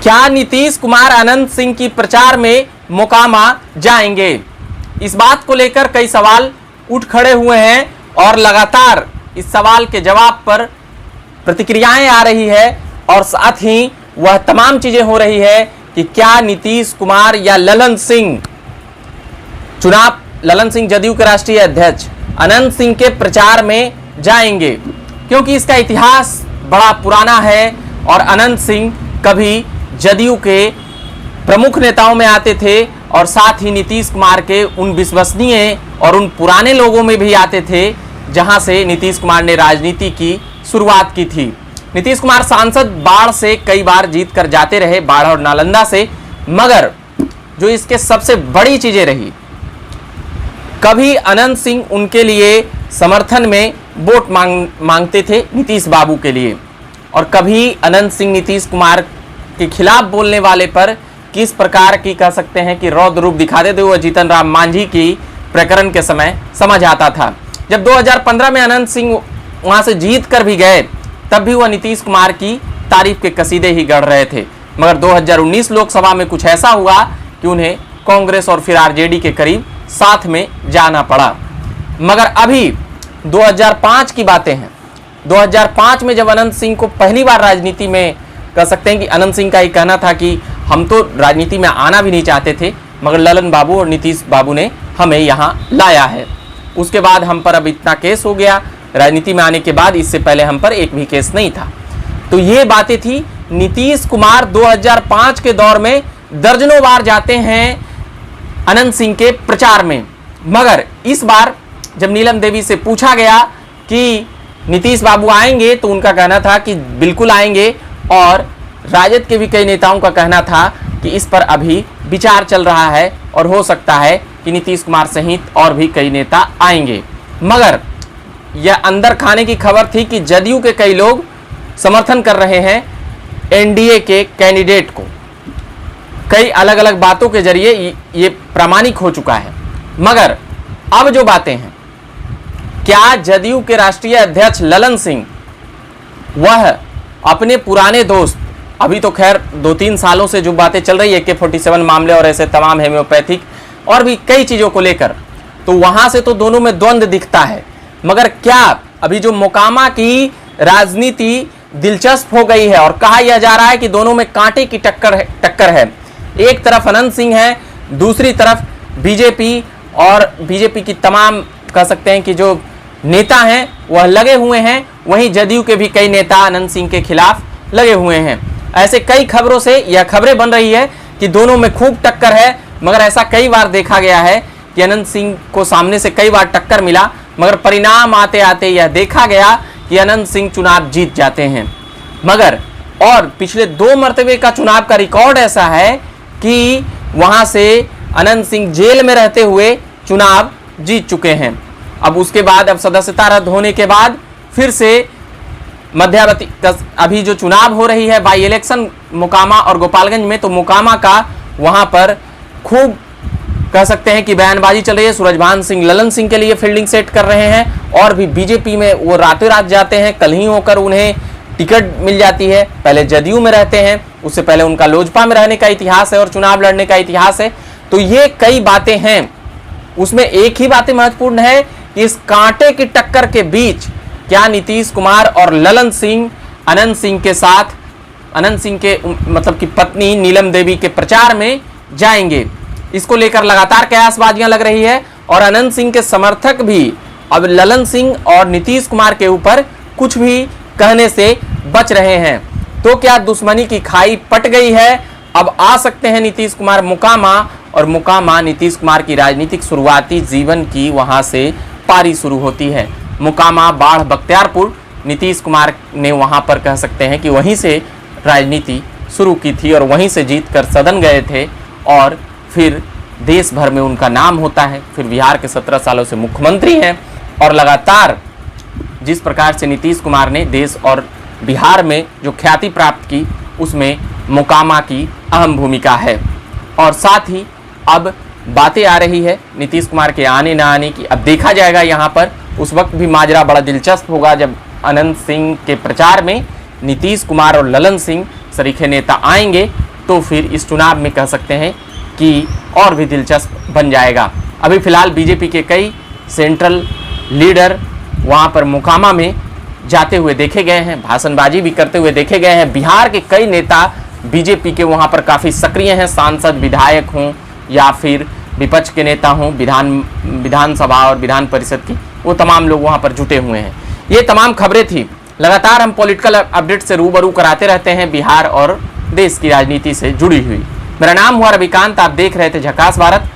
क्या नीतीश कुमार अनंत सिंह की प्रचार में मोकामा जाएंगे? इस बात को लेकर कई सवाल उठ खड़े हुए हैं और लगातार इस सवाल के जवाब पर प्रतिक्रियाएं आ रही है और साथ ही वह तमाम चीजें हो रही है कि क्या नीतीश कुमार या ललन सिंह जदयू के राष्ट्रीय अध्यक्ष अनंत सिंह के प्रचार में जाएंगे, क्योंकि इसका इतिहास बड़ा पुराना है और अनंत सिंह कभी जदयू के प्रमुख नेताओं में आते थे और साथ ही नीतीश कुमार के उन विश्वसनीय और उन पुराने लोगों में भी आते थे जहां से नीतीश कुमार ने राजनीति की शुरुआत की थी। नीतीश कुमार सांसद बाढ़ से कई बार जीत कर जाते रहे, बाढ़ और नालंदा से, मगर जो इसके सबसे बड़ी चीजें रही, कभी अनंत सिंह उनके लिए समर्थन में वोट मांगते थे नीतीश बाबू के लिए, और कभी अनंत सिंह नीतीश कुमार के खिलाफ बोलने वाले पर किस प्रकार की कह सकते हैं कि रौद्र रूप दिखाते थे, वो जीतन राम मांझी की प्रकरण के समय समझ आता था। जब 2015 में अनंत सिंह वहां से जीत कर भी गए, तब भी वह नीतीश कुमार की तारीफ के कसीदे ही गढ़ रहे थे, मगर 2019 लोकसभा में कुछ ऐसा हुआ कि उन्हें कांग्रेस और फिर आरजेडी के करीब साथ में जाना पड़ा। मगर अभी 2005 की बातें हैं। 2005 में जब अनंत सिंह को पहली बार राजनीति में कह सकते हैं कि अनंत सिंह का ही कहना था कि हम तो राजनीति में आना भी नहीं चाहते थे, मगर ललन बाबू और नीतीश बाबू ने हमें यहाँ लाया है। उसके बाद हम पर अब इतना केस हो गया, राजनीति में आने के बाद, इससे पहले हम पर एक भी केस नहीं था। तो ये बातें थी। नीतीश कुमार 2005 के दौर में दर्जनों बार जाते हैं अनंत सिंह के प्रचार में, मगर इस बार जब नीलम देवी से पूछा गया कि नीतीश बाबू आएंगे, तो उनका कहना था कि बिल्कुल आएंगे, और राजद के भी कई नेताओं का कहना था कि इस पर अभी विचार चल रहा है और हो सकता है कि नीतीश कुमार सहित और भी कई नेता आएंगे। मगर यह अंदर खाने की खबर थी कि जदयू के कई लोग समर्थन कर रहे हैं एनडीए के कैंडिडेट को। कई अलग अलग बातों के जरिए ये प्रामाणिक हो चुका है। मगर अब जो बातें हैं, क्या जदयू के राष्ट्रीय अध्यक्ष ललन सिंह वह अपने पुराने दोस्त, अभी तो खैर 2-3 सालों से जो बातें चल रही है AK-47 मामले और ऐसे तमाम हेम्योपैथिक और भी कई चीज़ों को लेकर, तो वहाँ से तो दोनों में द्वंद्व दिखता है, मगर क्या अभी जो मोकामा की राजनीति दिलचस्प हो गई है और कहा यह जा रहा है कि दोनों में कांटे की टक्कर है। एक तरफ अनंत सिंह है, दूसरी तरफ बीजेपी, और बीजेपी की तमाम कह सकते हैं कि जो नेता हैं वह लगे हुए हैं, वहीं जदयू के भी कई नेता अनंत सिंह के खिलाफ लगे हुए हैं। ऐसे कई खबरों से यह खबरें बन रही है कि दोनों में खूब टक्कर है, मगर ऐसा कई बार देखा गया है कि अनंत सिंह को सामने से कई बार टक्कर मिला, मगर परिणाम आते आते यह देखा गया कि अनंत सिंह चुनाव जीत जाते हैं। मगर और पिछले 2 मरतबे का चुनाव का रिकॉर्ड ऐसा है कि वहां से अनंत सिंह जेल में रहते हुए चुनाव जीत चुके हैं। अब उसके बाद अब सदस्यता रद्द होने के बाद फिर से मध्यावधि अभी जो चुनाव हो रही है बाई इलेक्शन मोकामा और गोपालगंज में, तो मोकामा का वहां पर खूब कह सकते हैं कि बयानबाजी चल रही है। सूरजभान सिंह ललन सिंह के लिए फील्डिंग सेट कर रहे हैं, और भी बीजेपी में वो रातों रात जाते हैं, कल ही होकर उन्हें टिकट मिल जाती है। पहले जदयू में रहते हैं, उससे पहले उनका लोजपा में रहने का इतिहास है और चुनाव लड़ने का इतिहास है। तो ये कई बातें हैं, उसमें एक ही बातें महत्वपूर्ण है कि इस कांटे की टक्कर के बीच क्या नीतीश कुमार और ललन सिंह अनंत सिंह के साथ, अनंत सिंह के मतलब की पत्नी नीलम देवी के प्रचार में जाएंगे। इसको लेकर लगातार कयासबाजियां लग रही है, और अनंत सिंह के समर्थक भी अब ललन सिंह और नीतीश कुमार के ऊपर कुछ भी कहने से बच रहे हैं। तो क्या दुश्मनी की खाई पट गई है? अब आ सकते हैं नीतीश कुमार मोकामा, और मोकामा नीतीश कुमार की राजनीतिक शुरुआती जीवन की वहां से पारी शुरू होती है। मोकामा, बाढ़, बख्तियारपुर, नीतीश कुमार ने वहां पर कह सकते हैं कि वहीं से राजनीति शुरू की थी और वहीं से जीत कर सदन गए थे, और फिर देश भर में उनका नाम होता है। फिर बिहार के 17 सालों से मुख्यमंत्री हैं, और लगातार जिस प्रकार से नीतीश कुमार ने देश और बिहार में जो ख्याति प्राप्त की, उसमें मोकामा की अहम भूमिका है। और साथ ही अब बातें आ रही है नीतीश कुमार के आने ना आने की, अब देखा जाएगा। यहाँ पर उस वक्त भी माजरा बड़ा दिलचस्प होगा जब अनंत सिंह के प्रचार में नीतीश कुमार और ललन सिंह सरीखे नेता आएंगे, तो फिर इस चुनाव में कह सकते हैं कि और भी दिलचस्प बन जाएगा। अभी फिलहाल बीजेपी के कई सेंट्रल लीडर वहाँ पर मोकामा में जाते हुए देखे गए हैं, भाषणबाजी भी करते हुए देखे गए हैं। बिहार के कई नेता बीजेपी के वहाँ पर काफ़ी सक्रिय हैं, सांसद, विधायक हों या फिर विपक्ष के नेता हों, विधानसभा और विधान परिषद की, वो तमाम लोग वहाँ पर जुटे हुए हैं। ये तमाम खबरें थी। लगातार हम पॉलिटिकल अपडेट से रूबरू कराते रहते हैं बिहार और देश की राजनीति से जुड़ी हुई। मेरा नाम हुआ रविकांत, आप देख रहे थे झकास भारत।